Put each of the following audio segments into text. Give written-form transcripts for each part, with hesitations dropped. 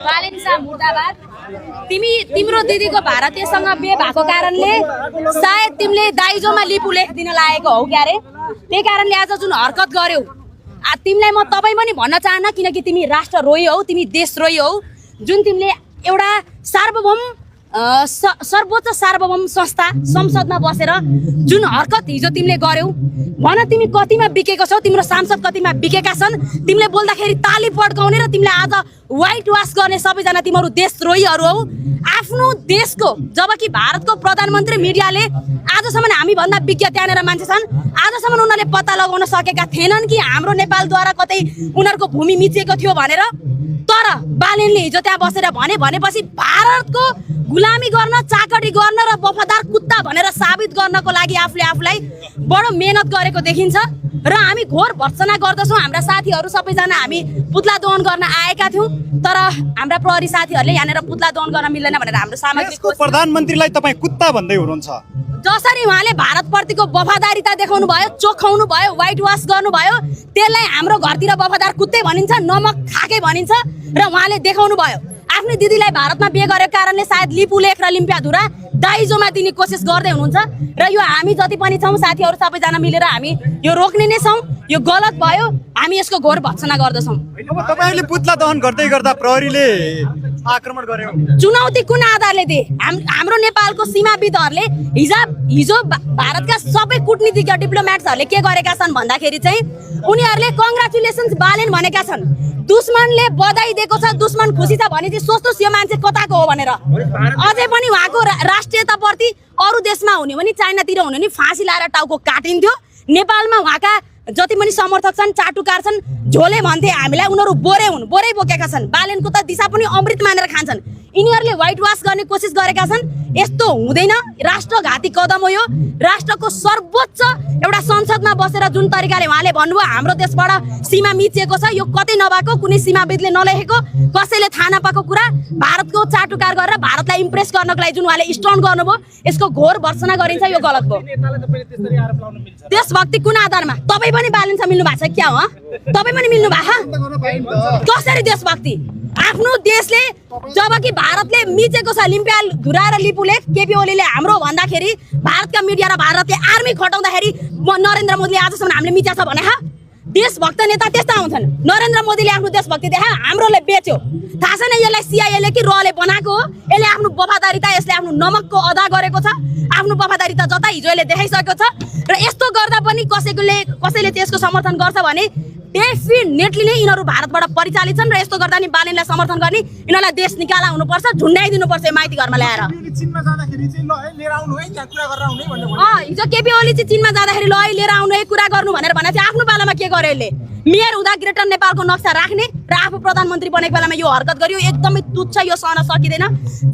बालेन्सा मुर्दाबाद। तिम्रो दिदीको भारतीयसँग बिहे भएको कारणले सायद तिमीले दाइजोमा लिपु लेख दिन लागेको हौ क्यारे। त्यही कारणले आज जुन हरकत गर्यौ, तिमीलाई म तपाईँ पनि भन्न चाहन्न, किनकि तिमी राष्ट्रद्रोही हौ, तिमी देशद्रोही हौ। जुन तिमीले एउटा सर्वोच्च सार्वभौम संस्था संसदमा बसेर जुन हरकत हिजो तिमीले गर्यौ, भन तिमी कतिमा बिकेको छौ, तिम्रो सांसद कतिमा बिकेका छन्। तिमीले बोल्दाखेरि ताली पड्काउने र तिमीले आज व्हाइट वास गर्ने सबैजना तिमीहरू देशद्रोहीहरू हौ। आफ्नो देशको, जबकि भारतको प्रधानमन्त्री मिडियाले आजसम्म हामी भन्दा विज्ञ त्यहाँनिर मान्छे छन्, आजसम्म उनीहरूले पत्ता लगाउन सकेका थिएनन् कि हाम्रो नेपालद्वारा कतै उनीहरूको भूमि मिचेको थियो भनेर। तर बालेनले हिजो त्यहाँ बसेर भनेपछि भारतको गुलामी गर्न, चाकरी गर्न र वफादार कुत्ता भनेर साबित गर्नको लागि आफूले आफूलाई बडो मेहनत गरेको देखिन्छ। र हामी घोर भर्त्सना गर्दछौँ। हाम्रा साथीहरू सबैजना हामी पुतला दहन गर्न आएका थियौँ, तर हाम्रा प्रहरी साथीहरूले यहाँनिर पुतला दहन गर्न मिल्दैन भनेर हाम्रो सामग्री। प्रधानमन्त्रीलाई तपाईँ कुत्ता भन्दै हुनुहुन्छ। जसरी उहाँले भारतप्रतिको वफादारिता देखाउनु भयो, चोखाउनु भयो, व्हाइट वास गर्नुभयो, त्यसलाई हाम्रो घरतिर वफादार कुत्तै भनिन्छ, नमक खाके भनिन्छ। र उहाँले देखाउनु भयो आफ्नो दिदीलाई भारतमा बिहे गरेको कारणले सायद लिपु लेख र लिम्पियाधुरा दाइजोमा दिने कोसिस गर्दै हुनुहुन्छ। र यो हामी जति पनि छौँ साथीहरू सबैजना मिलेर हामी यो रोक्ने नै छौँ। यो गलत भयो, हामी यसको घोर भर्त्सना गर्दछौँ। अब तपाईँले पुतला दहन गर्दै गर्दा प्रहरीले आक्रमण गर्यो, चुनौती कुन आधारले दिए? हाम्रो नेपालको सीमाविदहरूले हिजो भारतका सबै कूटनीतिज्ञ डिप्लोमेट्सहरूले के गरेका छन् भन्दाखेरि चाहिँ उनीहरूले कङ्ग्रेचुलेसन्स बालेन भनेका छन्। दुश्मनले बधाई दिएको छ, दुश्मन खुसी छ भने चाहिँ सोच्नुहोस् यो मान्छे कताको हो भनेर। अझै पनि उहाँको राष्ट्रियताप्रति अरू देशमा हुने भने, चाइनातिर हुने भने फाँसी लाएर टाउको काटिन्थ्यो। नेपालमा उहाँका जति पनि समर्थक छन्, चाटुकार छन्, झोले भन्थे हामीलाई, उनीहरू बोरै बोकेका छन्। बालेनको त दिशा पनि अमृत मानेर खान्छन्। यिनीहरूले व्हाइट वास गर्ने कोसिस गरेका छन्। यस्तो हुँदैन, राष्ट्रघाती कदम हो यो। राष्ट्रको सर्वोच्च एउटा संसदमा बसेर जुन तरिकाले उहाँले भन्नुभयो हाम्रो देशबाट सीमा मिचिएको छ, यो कतै नभएको, कुनै सीमाविदले नलेखेको, कसैले थाहा नपाएको कुरा भारतको चाटुकार गरेर भारतलाई इम्प्रेस गर्नको लागि जुन उहाँले स्टन्ट गर्नुभयो, यसको घोर भर्त्सना गरिन्छ। यो गलत हो। देशभक्ति कुन आधारमा? तपाईँ पनि बालेन्सा मिल्नु भएको छ क्या हो? तपाईँ पनि मिल्नु भएको? कसरी देशभक्ति? आफ्नो देशले, जबकि भारतले मिचेको छ लिम्पियाधुरा र लिपु लेख, केपी ओलीले हाम्रो भन्दाखेरि भारतका मिडिया र भारतले आर्मी खटाउँदाखेरि नरेन्द्र मोदीले आजसम्म हामीले मिच्या छ भने देशभक्त नेता त्यस्ता हुन्छन्। नरेन्द्र मोदीले आफ्नो देशभक्ति देखायो, हाम्रोले बेच्यो। थाहा छैन यसलाई सिआइएले कि रले बनाएको हो? यसले आफ्नो वफादारिता, यसले आफ्नो नमकको अदा गरेको छ, आफ्नो वफादारिता जता हिजो यसले देखाइसकेको छ। र यस्तो गर्दा पनि कसैले त्यसको समर्थन गर्छ भने डेफिनेटली नै यिनीहरू भारतबाट परिचालित छन्। र यस्तो गर्दा नि बालेनलाई समर्थन गर्ने, यिनीहरूलाई देश निकाला हुनुपर्छ, झुन्ड्याइदिनुपर्छ माइती घरमा ल्याएर। हिजो केपी ओली चाहिँ चीनमा जाँदाखेरि ल लिएर आउनु है कुरा गर्नु भनेर भने चाहिँ आफ्नो पालामा के गर्यो यसले? मेयर हुँदा ग्रेटर नेपालको नक्सा राख्ने र आफू प्रधानमन्त्री बनेको बेलामा यो हरकत गर्यो। एकदमै तुच्छ, यो सहन सकिँदैन।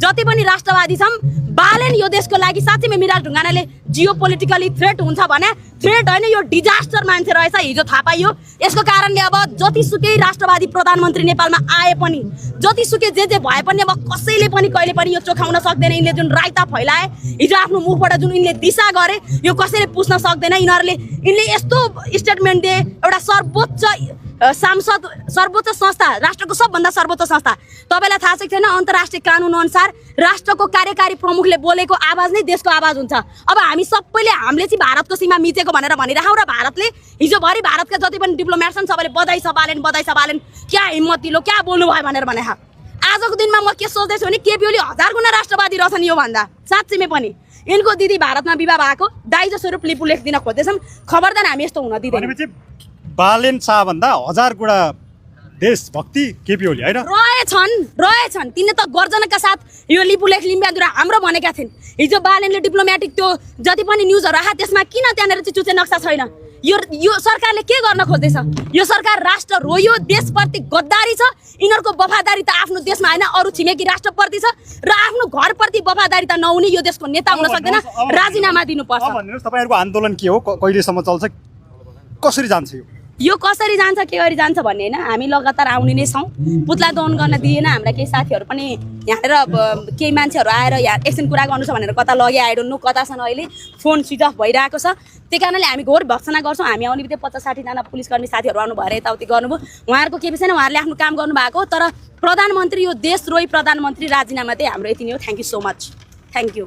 जति पनि राष्ट्रवादी छौँ, बालेन यो देशको लागि साँच्चै मिराज ढुङ्गानाले जियो पोलिटिकली थ्रेट हुन्छ भने थ्रेट होइन, यो डिजास्टर मान्छे रहेछ। हिजो थाहा पाइयो। यसको कारणले अब जतिसुकै राष्ट्रवादी प्रधानमन्त्री नेपालमा आए पनि, जतिसुकै जे भए पनि अब कसैले पनि कहिले पनि यो चोखाउन सक्दैन। यिनले जुन रायता फैलाए हिजो आफ्नो मुखबाट जुन यिनले दिशा गरे, यो कसैले पुस्न सक्दैन। यिनले यस्तो स्टेटमेन्ट दिए, एउटा सर्वोच्च संस्था, राष्ट्रको सबभन्दा सर्वोच्च संस्था। तपाईँलाई थाहा छ कि छैन, अन्तर्राष्ट्रिय कानुन अनुसार राष्ट्रको कार्यकारी प्रमुखले बोलेको आवाज नै देशको आवाज हुन्छ। अब हामी सबैले हामीले चाहिँ भारतको सीमा मिचेको भनेर भनिरहौँ, र भारतले हिजोभरि भारतका जति पनि डिप्लोमेट छन् सबैले बधाई छ बालेन, बधाई छ बालेन, क्या हिम्मतिलो, क्या बोल्नुभयो भनेर भने। आजको दिनमा म के सोच्दैछु भने केपी ओली 1000 गुणा राष्ट्रवादी रहेछन् यो भन्दा। साँच्चैमै पनि यिनको दिदी भारतमा विवाह भएको, दाइजो स्वरूप लिपु लेख दिन खोज्दैछन्। खबरदार हामी यस्तो हुन दिँदैन। बालेन शाह भन्दा 1000 गुणा देशभक्ति केपी ओली होइन रहेछन्। तिनले त गर्जनका साथ यो लिपु लेख लिम्पियाधुरा हाम्रो भनेका थिइन्। हिजो बालेनले डिप्लोमेटिक त्यो जति पनि न्युजहरू आए त्यसमा किन त्यहाँनिर चाहिँ चुचे नक्सा छैन? यो सरकारले के गर्न खोज्दैछ? यो सरकार राष्ट्रद्रोही हो, देशप्रति गद्दारी छ। यिनीहरूको वफादारिता आफ्नो देशमा होइन, अरू छिमेकी राष्ट्रप्रति छ। र आफ्नो घरप्रति वफादारिता नहुने यो देशको नेता हुन सक्दैन। राजीनामा दिनुपर्छ। भन्नुहोस्, तपाईँहरूको आन्दोलन के हो? कहिलेसम्म चल्छ? कसरी जान्छ यो? यो कसरी जान्छ के गरी जान्छ भन्ने होइन, हामी लगातार आउने नै छौँ। पुतला दहन गर्न दिएन, हाम्रा केही साथीहरू पनि यहाँनिर केही मान्छेहरू आएर यहाँ एकछिन कुरा गर्नु छ भनेर कता लगे आई डोन्ट नो, कता छन् अहिले, फोन स्विच अफ भइरहेको छ। त्यही कारणले हामी घोर भर्त्सना गर्छौँ। हामी आउने बित्तिकै 50-60 जना पुलिसकर्मी साथीहरू आउनु भएर यताउति गर्नुभयो, उहाँहरूको केही छैन, उहाँहरूले आफ्नो काम गर्नुभएको। तर प्रधानमन्त्री, यो देशद्रोही प्रधानमन्त्री राजीनामा चाहिँ हाम्रो यति नै हो। Thank you so much. Thank you.